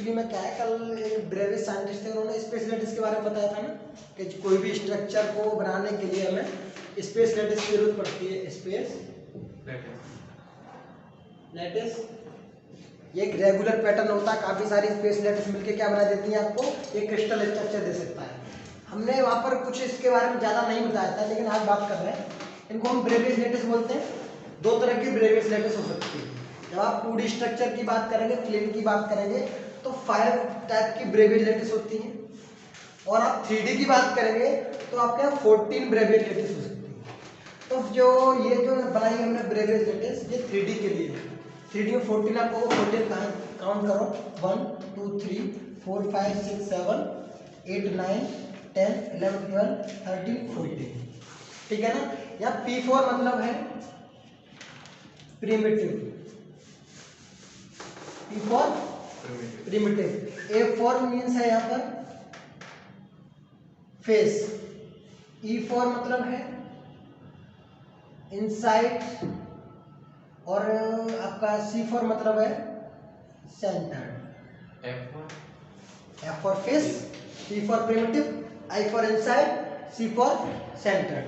Actually में क्या है, कल एक ब्रेविस साइंटिस्ट थे, उन्होंने स्पेस लैटिस के बारे में बताया था ना कि कोई भी स्ट्रक्चर को बनाने के लिए हमें स्पेस लैटिस की जरूरत पड़ती है। स्पेस लैटिस ये एक रेगुलर पैटर्न होता है, काफी सारी स्पेस लैटिस मिलके क्या बना देती है, आपको एक क्रिस्टल स्ट्रक्चर दे सकता है। हमने वहां पर कुछ इसके बारे में ज्यादा नहीं बताया था, लेकिन आज बात कर रहे हैं। इनको हम ब्रेविस लैटिस बोलते हैं। दो तरह की ब्रेविस लैटिस हो सकती है। जब आप 2D स्ट्रक्चर की बात करेंगे, प्लेन की बात करेंगे, तो 5 टाइप की ब्रेविस लैटिस होती हैं। और आप 3D की बात करेंगे तो आपके यहाँ 14 ब्रेविस लैटिस हो सकती है। तो जो ये जो बनाई हमने ब्रेविस लैटिस, ये 3D के लिए है। 3D में 14 आपको 14 काउंट करो, 1 2 3 4 5 6 7 8 9 10 11 12 13 14, ठीक है ना। या P4 मतलब है primitive, P4 primitive. A4 means है यहाँ पर फेस, E4 मतलब है इनसाइड, और आपका C4 मतलब है centre. F for face, P for primitive, I for inside, C for centre,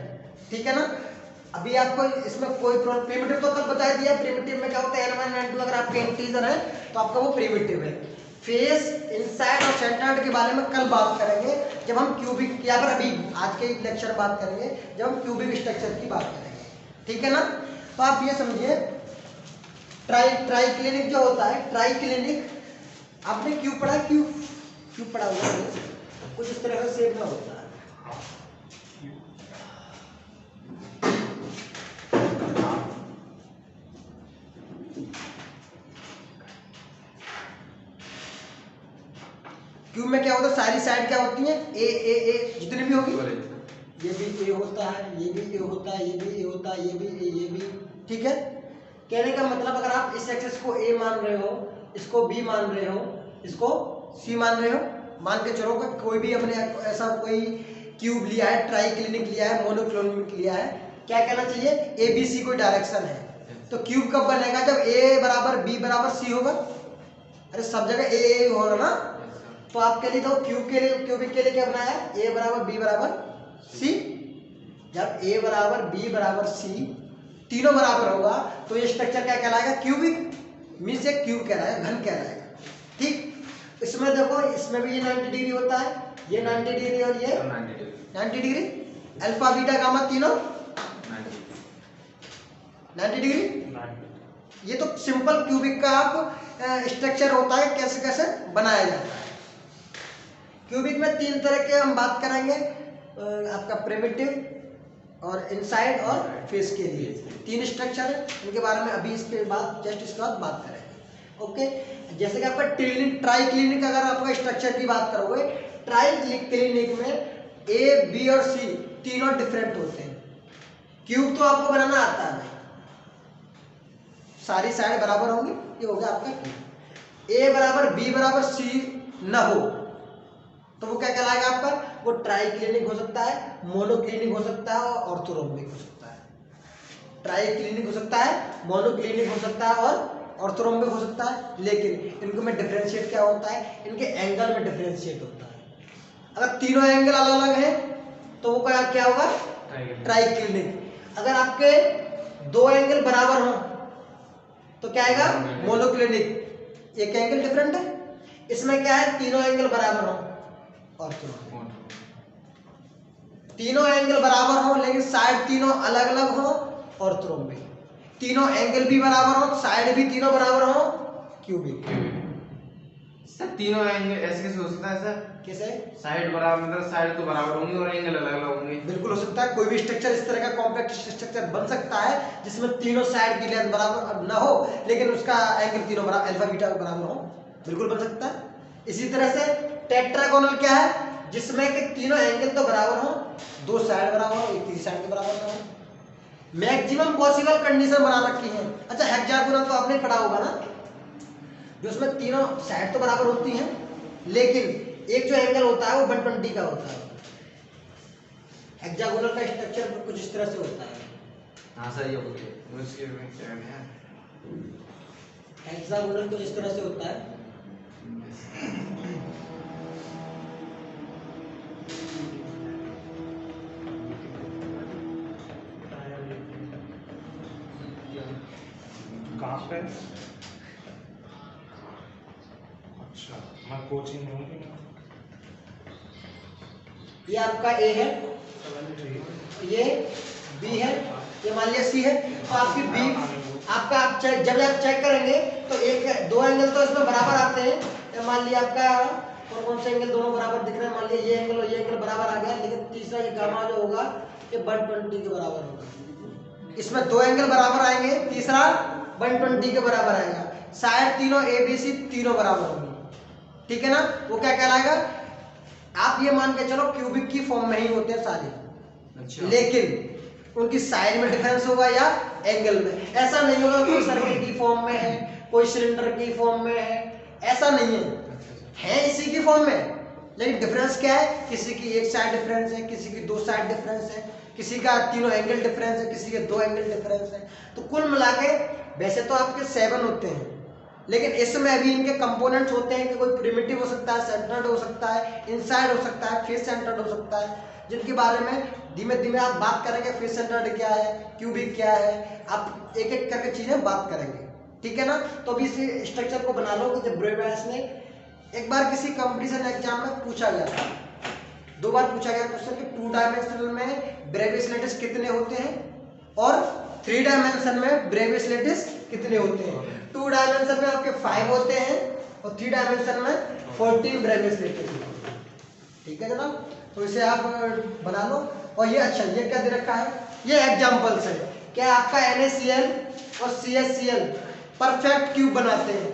ठीक है ना। अभी आपको इसमें कोई प्रॉब्लम, प्रिमिटिव तो कल बता दिया। प्रिमिटिव में क्या होता है, n1 n2 अगर आपके इंटीजर है तो आपका वो प्रिमिटिव है। फेस, इनसाइड और सेंटर्ड के बारे में कल बात करेंगे जब हम क्यूबिक, या फिर अभी आज के लेक्चर में बात करेंगे जब हम क्यूबिक स्ट्रक्चर की बात करेंगे, ठीक है ना। तो आप ये समझिए, ट्राई क्लिनिक जो होता है, ट्राई क्लिनिक आपने क्यूब पढ़ा, क्यूब पढ़ा हुआ है, कुछ इस तरह का शेप में होता है। क्यूब में क्या होता है, सारी साइड क्या होती है, ए जितनी भी होगी, ये भी ए होता है, ये भी ए होता है, ये भी ए होता है, ये भी ए, ये भी, ठीक है। कहने का मतलब अगर आप इस एक्सिस को ए मान रहे हो, इसको बी मान रहे हो, इसको सी मान रहे हो, मान के चलो कि कोई भी हमने ऐसा कोई क्यूब लिया है, ट्राई क्लिनिक लिया है, मोनोक्लिनिक लिया है, क्या कहना चाहिए, ए बी सी कोई डायरेक्शन है। तो क्यूब कब बनेगा, जब ए बराबर बी बराबर सी होगा। अरे सब जगह ए होगा ना, तो आपके लिए तो क्यूब के लिए, क्यूबिक के लिए क्या बनाया, ए बराबर बी बराबर सी। जब ए बराबर बी बराबर सी तीनों बराबर होगा तो ये स्ट्रक्चर क्या कहलाएगा, क्यूबिक, मीन्स एक क्यूब कहलाएगा, घन कहलाएगा, ठीक। इसमें देखो, इसमें भी ये 90 डिग्री होता है, ये 90 डिग्री और ये 90 डिग्री, अल्फा बीटा गामा तीनों 90 डिग्री। ये तो सिंपल क्यूबिक का आप स्ट्रक्चर होता है, कैसे कैसे बनाया जाता है। क्यूबिक में 3 तरह के हम बात करेंगे, आपका प्रिमिटिव और इनसाइड और फेस के लिए 3 स्ट्रक्चर है, इनके बारे में अभी इसके बाद जस्ट इसके बाद बात करेंगे, ओके। जैसे कि आपका ट्राई क्लिनिक, अगर आपका स्ट्रक्चर की बात करोगे, ट्राई क्लिनिक में ए बी और सी तीनों डिफरेंट होते हैं। क्यूब तो आपको बनाना आता है, सारी साइड बराबर होंगी, ये हो गया आपका क्यूब। ए बराबर बी बराबर सी न हो तो वो क्या कहलाएगा आपका, वो ट्राई क्लिनिक हो सकता है, मोनोक्लिनिक हो सकता है और ऑर्थोरोम्बिक हो सकता है। ट्राई क्लिनिक हो सकता है, मोनोक्लिनिक हो सकता है और ऑर्थोरोम्बिक हो सकता है, लेकिन इनको में डिफरेंशिएट क्या होता है, इनके एंगल में डिफरेंशिएट होता है। अगर तीनों एंगल अलग अलग हैं तो वो क्या होगा, ट्राई क्लिनिक। अगर आपके 2 एंगल बराबर हो तो क्या आएगा, मोनोक्लिनिक, एक एंगल डिफरेंट है। इसमें क्या है, तीनों एंगल बराबर हो, ऑर्थोरोम्बिक। तीनों एंगल बराबर हो लेकिन साइड तीनों अलग अलग हो, ऑर्थोरोम्बिक। तीनों एंगल भी बराबर हो, साइड भी तीनों बराबर हो, क्यूबिक। सर तीनों एंगल ऐसे कैसे हो सकता है सर, कैसे, साइड बराबर, मतलब साइड तो बराबर होंगी और एंगल अलग अलग होंगे। बिल्कुल हो सकता है, कोई भी स्ट्रक्चर इस तरह का कॉम्पैक्ट स्ट्रक्चर बन सकता है जिसमें तीनों साइड की लेंथ बराबर ना हो लेकिन उसका एंगल तीनों बराबर, अल्फा बीटा बराबर हो, बिल्कुल बन सकता है। इसी तरह से टेट्रागोनल क्या है, जिसमें कि तीनों एंगल तो बराबर हो, 2 साइड बराबर हो, एक तीसरी साइड के बराबर ना हो। मैक्सिमम पॉसिबल कंडीशन बना रखी है। अच्छा, हेक्सागोनल तो आपने पढ़ा होगा ना, जो उसमें तीनों साइड तो बराबर होती हैं लेकिन एक जो एंगल होता है वो 120 का होता है। हेक्सागोनल का स्ट्रक्चर कुछ इस तरह से होता है। हाँ सर, ये हो गया उसके में क्या है, हेक्सागोनल कुछ इस तरह से होता है। आप है? अच्छा, मैं कोचिंग लूँगी ना। ये आपका ए है, ये बी है, ये मान लिया सी है। तो आपकी बी आपका आप चेक जब आप चेक करेंगे तो एक दो एंगल तो इसमें बराबर आते हैं। तो मान लिया आपका कौन से एंगल दोनों बराबर दिख रहे हैं, मान लिया ये एंगल और ये एंगल बराबर आ गया, लेकिन तीसरा ये गामा जो होगा ये 120 के बराबर होगा। इसमें दो एंगल बराबर आएंगे, तीसरा 120 के बराबर आएगा। शायद तीनों ए बी सी तीनों बराबर होंगे, ठीक है ना। वो क्या कहलाएगा, आप ये मान के चलो क्यूबिक की फॉर्म में ही होते हैं सारे। अच्छा। लेकिन उनकी साइड में डिफरेंस होगा या एंगल में। ऐसा नहीं होगा कोई सर्कल की फॉर्म में है, कोई सिलेंडर की फॉर्म में है, ऐसा नहीं है इसी की फॉर्म में, लेकिन डिफरेंस क्या है, किसी की एक साइड डिफरेंस है, किसी की दो साइड डिफरेंस है, किसी का तीनों एंगल डिफरेंस है, किसी के दो एंगल डिफरेंस है। तो कुल मिला के वैसे तो आपके 7 होते हैं, लेकिन इसमें भी इनके कंपोनेंट्स होते हैं कि कोई प्रिमिटिव हो सकता है, सेंटर्ड हो सकता है, इनसाइड हो सकता है, फेस सेंटर्ड हो सकता है, जिनके बारे में धीमे धीमे आप बात करेंगे। फेस सेंटर्ड क्या है, क्यूबिक क्या है, आप एक एक करके चीजें बात करेंगे, ठीक है ना। तो अभी इस स्ट्रक्चर को बना लो कि जब ब्रेवियस ने एक बार किसी कंपटीशन एग्जाम में पूछा गया था, 2 बार पूछा गया क्वेश्चन कि 2 डायमेंशनल में ब्रेवियस लेटिस कितने होते हैं और 3 डायमेंशन में ब्रेवियस लेटिस कितने होते हैं। 2 डायमेंशन में आपके 5 होते हैं और 3 डायमेंशन में 14 ब्रेवियस लेटिस होते हैं, ठीक है जनाब। तो इसे आप बना लो। और ये अच्छा ये क्या दे रखा है, ये एग्जांपल्स है। क्या आपका NaCl और CaCl परफेक्ट क्यूब बनाते हैं।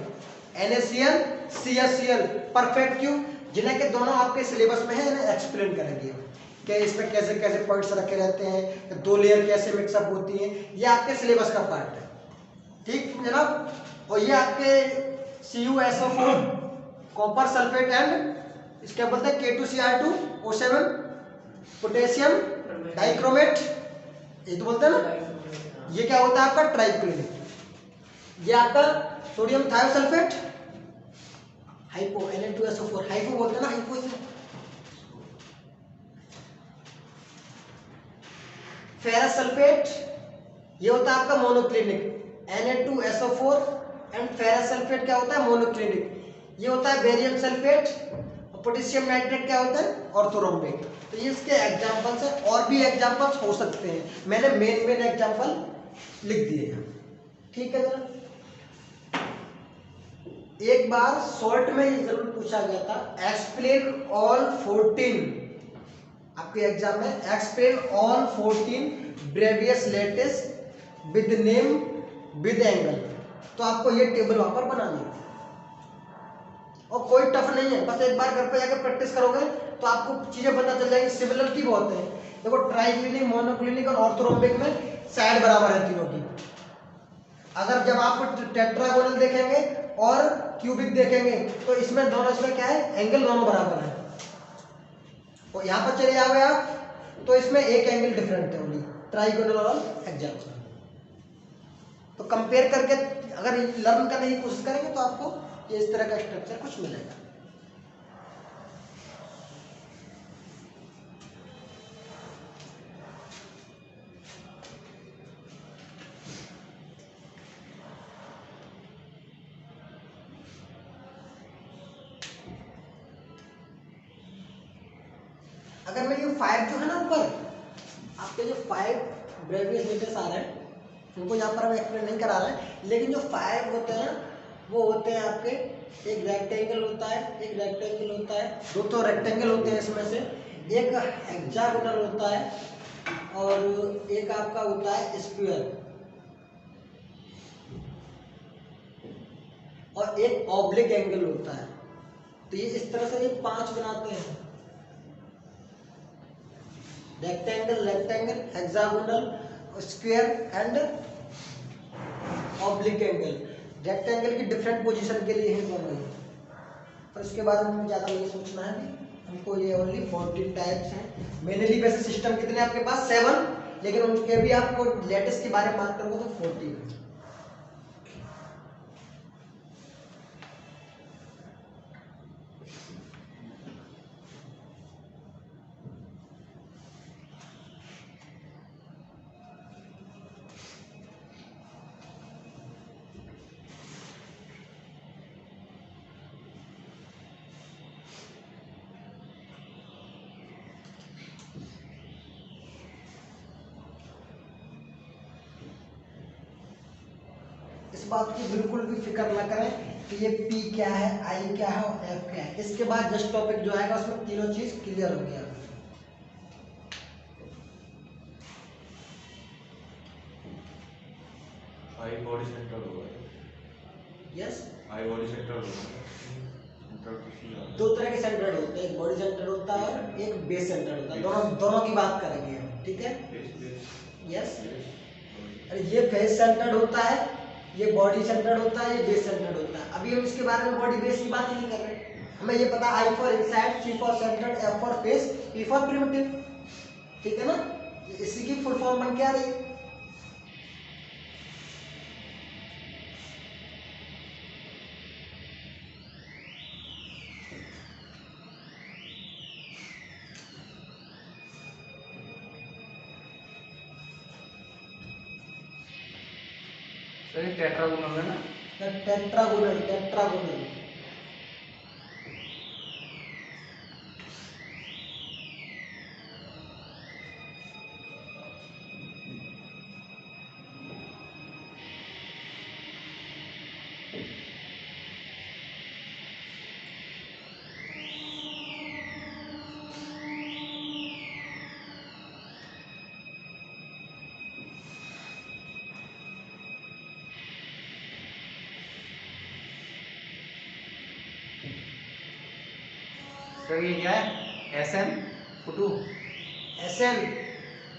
NaCl CaCl परफेक्ट क्यूब, जिन्हें के दोनों आपके सिलेबस में है, इन्हें एक्सप्लेन करेंगे कि इसमें कैसे कैसे पॉइंट्स रखे रहते हैं, 2 लेयर कैसे मिक्सअप होती है, ये आपके सिलेबस का पार्ट है, ठीक जनाब। और ये आपके CuSO4 कॉपर सल्फेट एंड इसके बोलते हैं K2Cr2O7 पोटेशियम डाइक्रोमेट, ये तो बोलते हैं ना। ये क्या होता है आपका ट्राइक्लोरेट। ये आपका sodium thiosulphate hypo Na2SO4 hypo बोलते हैं ना, हाइपो इसे। फेरस सल्फेट ये होता है आपका monoclinic. Na2SO4 and ferrous sulphate क्या होता है, मोनोक्लिनिक। ये होता है बेरियम सल्फेट। पोटेशियम नाइट्रेट क्या होता है, ऑर्थोरोम्बिक। तो ये इसके एग्जांपल्स हैं, और भी एग्जांपल्स हो सकते हैं, मैंने मेन एग्जांपल लिख दिए हैं, ठीक है जरा। एक बार शॉर्ट में ये जरूर पूछा गया था, एक्सप्लेन ऑल 14 आपके एग्जाम में, explain all 14 Bravais lattice with name with angle. तो आपको ये टेबल वहां पर बनानी है और कोई टफ नहीं है, बस एक बार घर पे जाकर प्रैक्टिस करोगे तो आपको चीजें पता चल जाएगी। सिमिलरिटी बहुत है, देखो ट्राइक्लिनिक, मोनोक्लिनिक और ऑर्थोरोम्बिक में साइड बराबर है तीनों की। अगर जब आप टेट्रागोनल देखेंगे और क्यूबिक देखेंगे तो इसमें दोनों, इसमें क्या है, एंगल दोनों बराबर है। और यहाँ पर चले जाओगे आप तो इसमें एक एंगल डिफरेंट है, ओनली ट्राइगोनल और हेक्सागोनल। तो कंपेयर करके अगर लर्न करने की कोशिश करेंगे तो आपको ये इस तरह का स्ट्रक्चर कुछ मिलेगा। अगर मैं ये 5 जो है ना ऊपर आपके जो 5 ब्रेवियस लेटर्स आ रहे हैं, उनको यहाँ पर हम एक्सप्लेन नहीं करा रहे हैं, लेकिन जो 5 होते हैं वो होते हैं आपके, एक रेक्टेंगल होता है, एक रेक्टेंगल होता है, 2 तो रेक्टेंगल होते हैं इसमें से, एक हेक्सागोनल होता है और एक आपका होता है स्क्वायर, और एक ऑब्लिक एंगल होता है। तो ये इस तरह से ये 5 बनाते हैं, rectangle, rectangle, hexagonal, square and oblique angle. Rectangle की डिफरेंट पोजीशन के लिए है दोनों ही, पर इसके बारे में ज़्यादा नहीं सोचना है हमको। ये ओनली 14 टाइप्स हैं। मेनली वैसे सिस्टम कितने आपके पास 7, लेकिन उनके भी आपको लेटेस्ट के बारे में बात करूँगा तो 14 है। बात की बिल्कुल भी फिक्र ना करें कि ये P क्या है, I क्या है और F क्या है। इसके बाद जस्ट टॉपिक जो आएगा उसमें तीनों चीज क्लियर हो गया। आई बॉडी सेंटर होगा। यस, आई बॉडी सेंटर होगा। सेंटर दो तरह के सेंटर्ड होते हैं, एक बॉडी सेंटर होता है और एक बेस सेंटर होता है। दोनों दोनों की बात करेंगे हम, ठीक है। यस, अरे ये फेस सेंटर्ड होता है, ये बॉडी सेंटर्ड होता है, ये बेस सेंटर्ड होता है। अभी हम इसके बारे में बॉडी बेस की बात ही नहीं कर रहे। हमें ये पता I for inside, C for centred, F for face, P for primitive, ठीक है ना। इसी की फुल फॉर्म बन के आ रही है। सर ये टेट्रागोनल है ना? Tetragonal, tetragonal. सर ये क्या है? SN2? SN,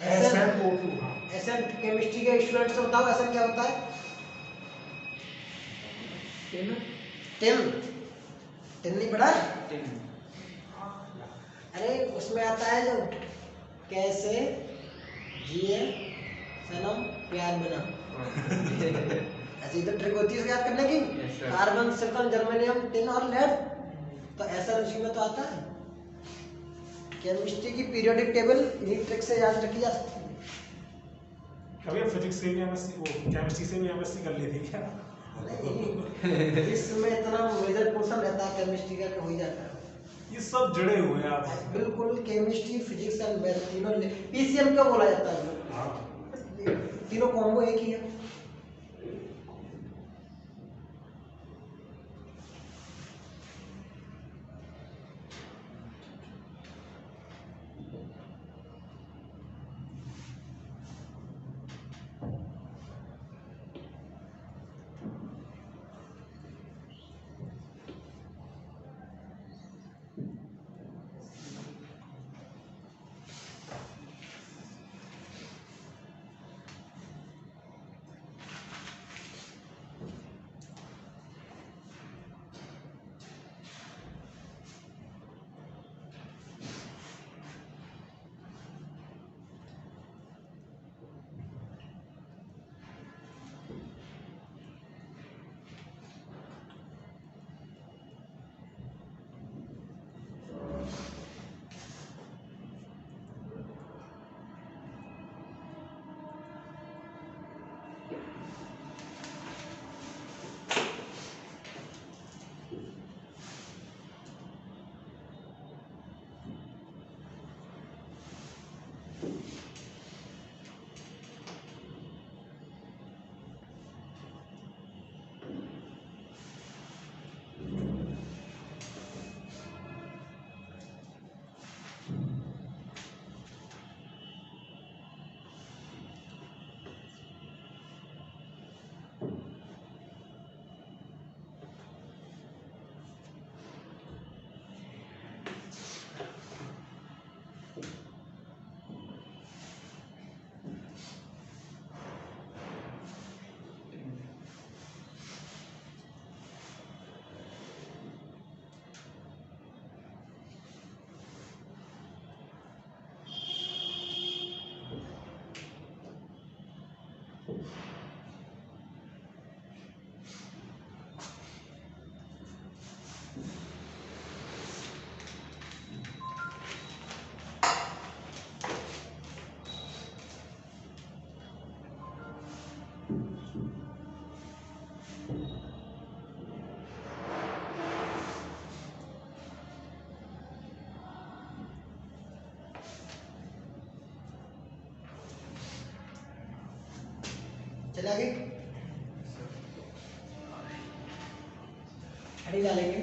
SnO2 हाँ। SN केमिस्ट्री के स्टूडेंट से बताओ SN क्या होता है। टिन? टिन, टिन नहीं पढ़ा? टिन। अरे उसमें आता है जो कैसे जिए सनम प्यार बिना, ऐसी तो ट्रिक होती है इसको याद करने की। Yes, sir. Carbon, silicon, germanium, tin और लेड, तो ऐसा उसी में तो आता है। केमिस्ट्री की पीरियोडिक टेबल इन्हीं ट्रिक से याद रखी जा सकती है। कभी फिजिक्स से भी एमएससी, वो केमिस्ट्री से भी एमएससी कर ली थी क्या? नहीं, इसमें इतना मेजर पोर्शन रहता है केमिस्ट्री का कि हो ही जाता है। ये सब जुड़े हुए हैं आप। बिल्कुल, केमिस्ट्री, फिजिक्स एंड मैथ तीनों PCM क्या बोला जाता है, हाँ। तीनों कॉम्बो एक ही है। चले आगे। खड़ी डालेंगे।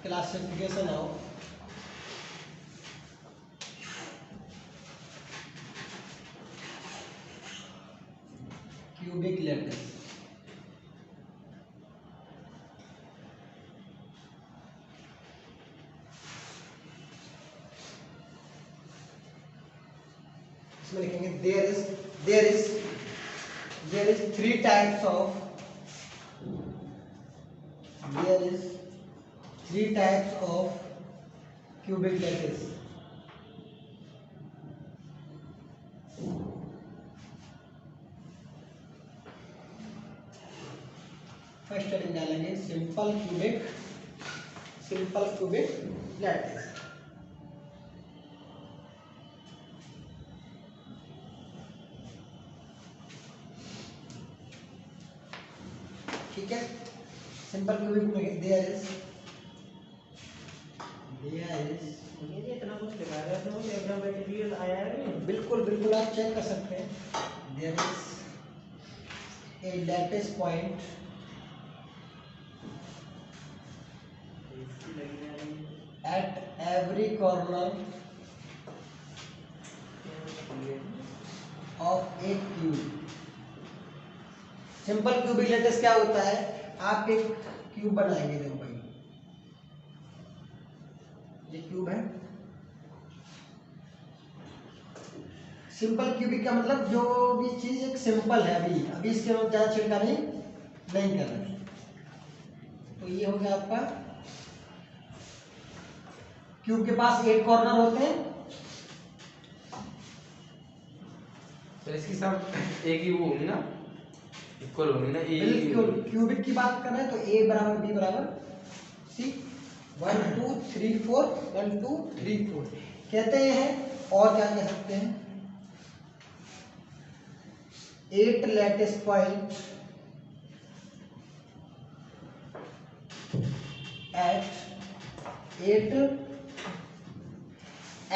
Classification of cubic lattice. इसमें लिखेंगे there is three types of cubic lattice. First heading डालेंगे सिंपल क्यूबिक लैटिस। ठीक है, सिंपल क्यूबिक में देयर इज मुझे इतना कुछ दिखा रहा है तो मुझे एग्जाम मटेरियल आया है नहीं। बिल्कुल बिल्कुल आप चेक कर सकते हैं। There is a lattice point at every corner of a cube। Simple cubic lattice क्या होता है? आप एक क्यूब बनाएंगे, देखो भाई ये क्यूब है। सिंपल क्यूबिक का मतलब जो भी चीज एक सिंपल है, अभी इसके हम ज्यादा छिड़कानी नहीं कर रहे। तो ये हो गया आपका क्यूब के पास 8 कॉर्नर होते हैं। तो इसकी सब एक ही वो होंगी ना, इक्वल होंगी ना। बिल्कुल क्यूबिक की बात कर रहे हैं तो a बराबर b बराबर c। 1 2 3 4 1 2 3 4 कहते हैं। और क्या कह सकते हैं? 8 लैटिस पॉइंट एट 8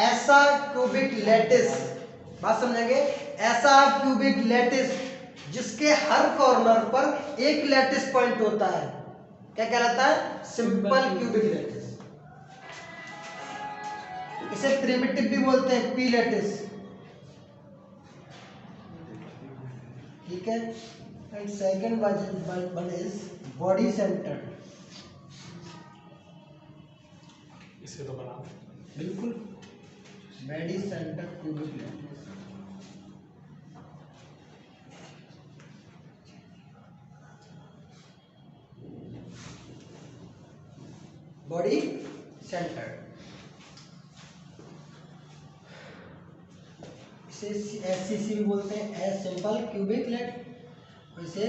ऐसा क्यूबिक लैटिस, बात समझेंगे, ऐसा क्यूबिक लैटिस जिसके हर कॉर्नर पर एक लैटिस पॉइंट होता है, क्या कहलाता है? Simple cubic lattice. इसे प्रिमिटिव भी बोलते हैं, पी लैटिस। ठीक है, and second one is body centred. इसे तो बना बिल्कुल body centre cubic lattice. Body centre, इसे एससीसी भी बोलते हैं, एस सिंपल क्यूबिक लैटिस। इसे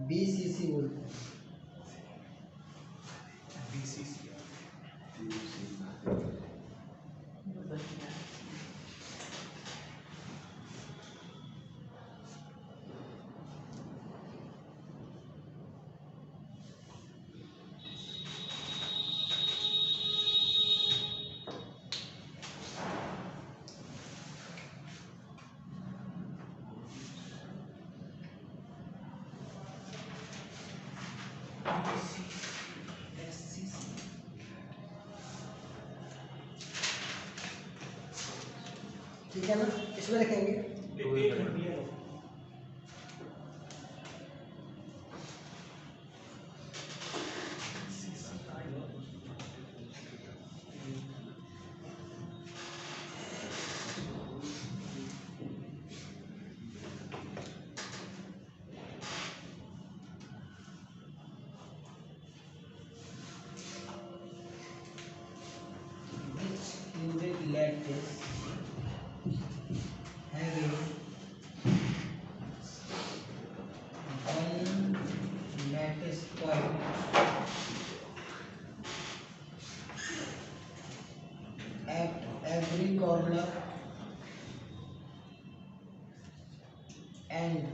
बीसीसी बोलते हैं। BCC। ठीक है ना, इसमें लिखेंगे एक मिनट ये लो। cubic lattice having and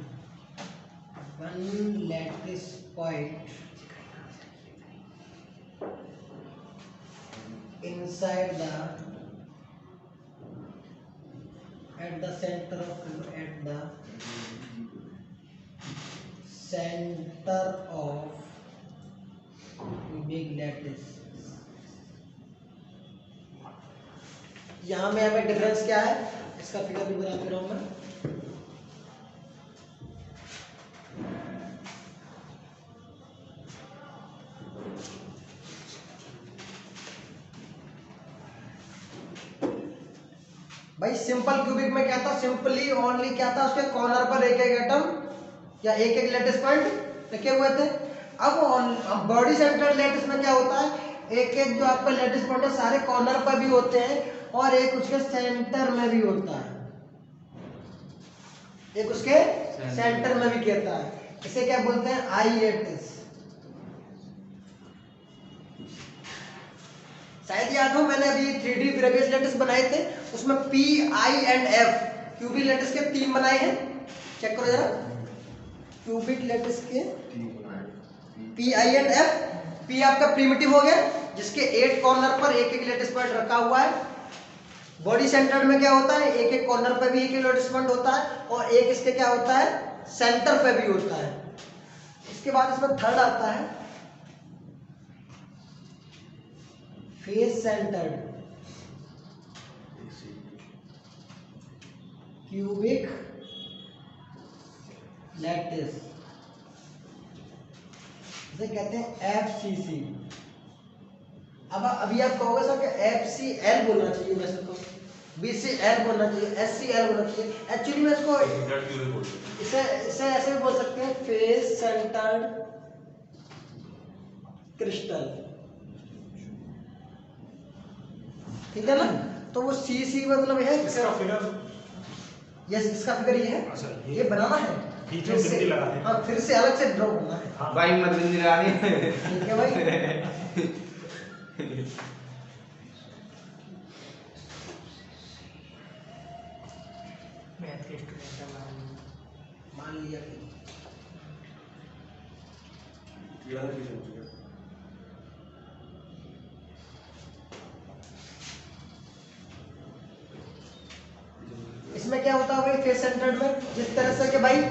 one lattice point inside the at the center of big lattice. यहाँ में हमें डिफरेंस क्या है इसका फिगर भी बना दे रहा हूं मैं। भाई सिंपल क्यूबिक में क्या था, सिंपली ओनली क्या था, उसके कॉर्नर पर एक एक एटम या एक एक लेटिस पॉइंट रखे हुए थे। अब बॉडी सेंटर्ड लेटिस में क्या होता है, एक एक जो आपका लेटिस पॉइंट है सारे कॉर्नर पर भी होते हैं और एक उसके सेंटर में भी होता है, एक उसके सेंटर में भी कहता है। इसे क्या बोलते हैं, आई लेटिस। शायद याद हो मैंने अभी 3D प्रीवियस लेटिस बनाए थे, उसमें P, I and F cubic lattice के 3 बनाए हैं, चेक करो जरा। क्यूबिक लेटिस के P, I and F। P आपका प्रिमिटिव हो गया जिसके 8 कॉर्नर पर एक एक लेटिस पॉइंट रखा हुआ है। बॉडी सेंटर्ड में क्या होता है, एक एक कॉर्नर पर भी एक एक लेटिस पॉइंट होता है और एक इसके क्या होता है, सेंटर पे भी होता है। इसके बाद इसमें थर्ड आता है फेस सेंटर्ड क्यूबिक लैटिस, इसे कहते हैं FCC। अब अभी आप कहोगे सर कि FCL बोलना चाहिए, वैसे तो BCL बोलना चाहिए, SCL बोलना चाहिए। एक्चुअली में इसको इसे ऐसे भी बोल सकते हैं, फेस सेंटर्ड क्रिस्टल, ठीक है ना। तो वो CC मतलब है इसका फिगर, यस इसका फिगर ये है। अच्छा, ये बनाना है, बीच में बिंदी लगा दे। हाँ फिर से अलग से ड्रॉ करना है। हाँ। भाई मत बिंदी लगानी। ठीक है भाई। मैथ के स्टूडेंट का मान लिया कि इसमें क्या होता है भाई, फेस सेंटर्ड में जिस तरह से कि भाई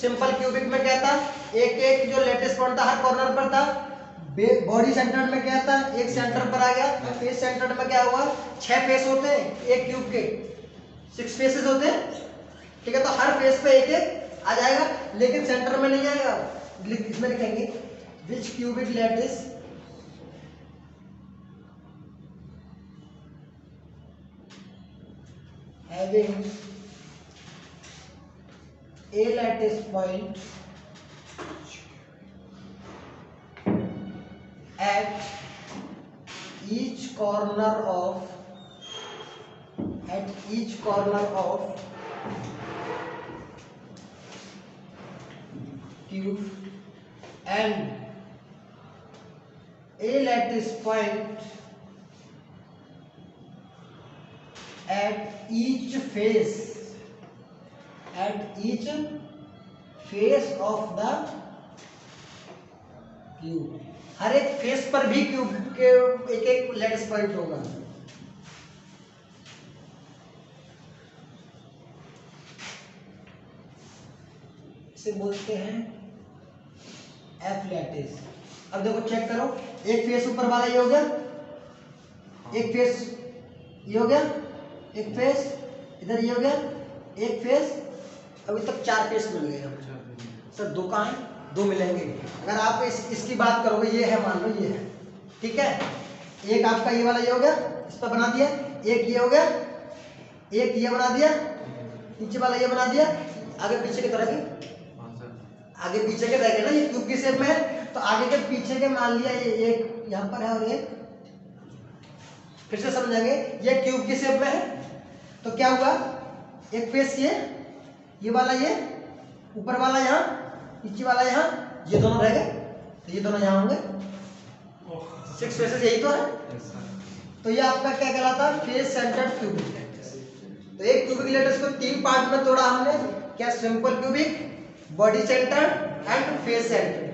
सिंपल क्यूबिक में क्या था, एक एक जो लेटिस पॉइंट था हर कॉर्नर पर था। बॉडी सेंटर्ड में क्या था, एक सेंटर पर आ गया। तो फेस सेंटर्ड में क्या हुआ, 6 फेस होते हैं एक क्यूब के, 6 फेसेस होते हैं, ठीक है। तो हर फेस पे एक एक आ जाएगा, लेकिन सेंटर में नहीं आएगा। इसमें लिखेंगे which cubic lattice having a lattice point at each corner of cube and a lattice point at each face of the cube। हर एक फेस पर भी क्यूब के एक एक लेटिस पॉइंट होगा। इसे बोलते हैं F लैटिस। अब देखो चेक करो, एक फेस ऊपर वाला ये हो गया, एक फेस ये हो गया, एक फेस इधर ये हो गया, एक फेस, अभी तक 4 फेस मिल गए हमें। सर 2 कहाँ हैं, 2 मिलेंगे। अगर आप इसकी बात करोगे, ये है मान लो ये है, ठीक है। एक आपका ये वाला ये हो गया, इस पर बना दिया, एक ये हो गया, एक ये बना दिया, नीचे वाला ये बना दिया, आगे पीछे के तरह के, आगे पीछे के रह गए ना, ये क्यूब की शेप में है। तो आगे के पीछे के मान लिया ये एक यहाँ पर है और एक, फिर से समझेंगे, ये क्यूब की शेप में है। तो क्या हुआ, एक फेस ये वाला, ये ऊपर वाला यहाँ, नीचे वाला यहाँ, ये दोनों रह गए, तो ये दोनों यहाँ होंगे। 6 फेसेस यही तो है। तो ये आपका क्या कहलाता है, फेस सेंटर्ड क्यूबिक लैटिस। तो एक क्यूबिक लैटिस को 3 पार्ट में तोड़ा हमने, क्या simple cubic, body centre and face centre.